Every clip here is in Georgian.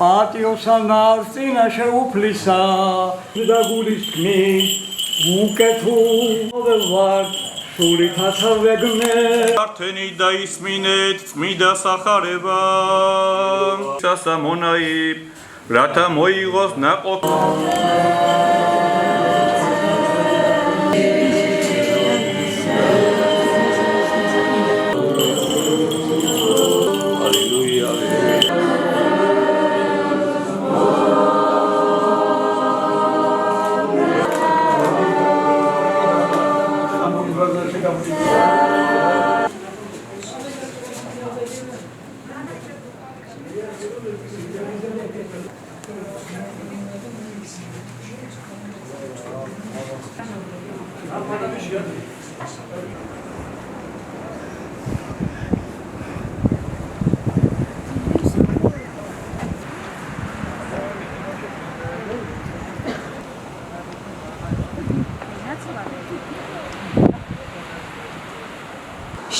Patiosanar წინაშე უფლისა და გულისხმის უკეთო ვარ სულითაც ვეგნე ართენი დაისმინეთ წმიდა სახარება სასამონაი რათა მოიღოს ნაყოფი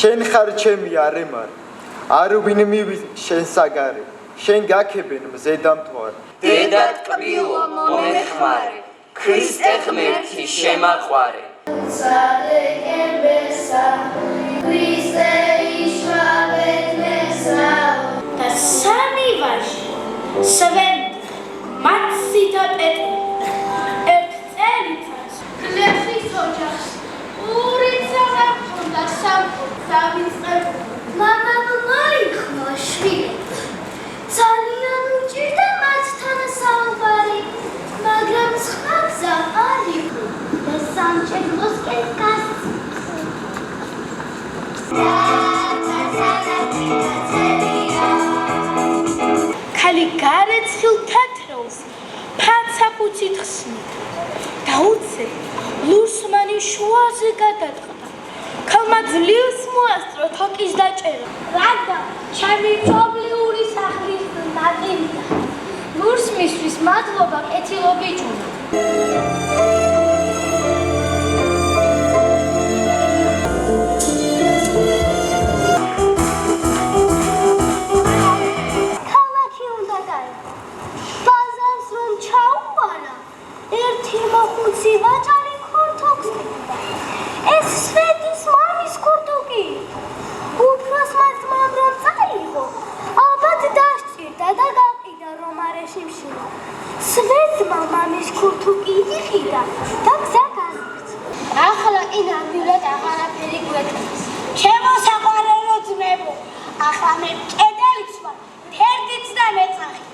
შენ ხარ ჩემი არემარ არ ვინმივი შენ საგარე შენ გაქებენ მზედამთვარ დედა ტკბილო მომეხმარე ქრისტე ღმერთი შემაყვარე სალეგებესა ქრისტე იშვაბეთესა და სამი ვაჟი სვენდი მაცი და პეტრი ერთ წელიწადს გლეხის ოჯახს ურიცა გახონდა მამა მოიხმო შვილებს ძალიან უჭირდა მათთან საუბარი მაგრამ სხვა გზა არ იყო და სამჭედლოსკენ ქალი გარეცხილ თათრელს ფაცაფუცით ხსნით და უცე ლურსმანი შუაზე გადაწყდა ქალმა ძლივს მოასწრო თოკის დაჭერა რადგან ჩემი მშობლიური სახლის ნაწილია ლურს მისთვის მადლობა კეთილობიჭუნა ქალაქი უნდა დაიყო ბაზარს რომ ჩაუყარა ერთი მოხუცი ვაჭარი ქორთოქს ეკიდა ეს სვეტის მამის ქორთოკი უფროს მართმამ რომ წაიღო ალბათ დასჭირდა და გაყიდა რომ არ ეშიმშილა სვეტმა მამის ქორთოკი იხიდა და გზა განაგრძა ახლა კი ნამდვილად აღარაფერი გვეტყვის ჩემო საყვარელო ძმებო ახლა მე კედელიც ვარ თერგიც და მეწახი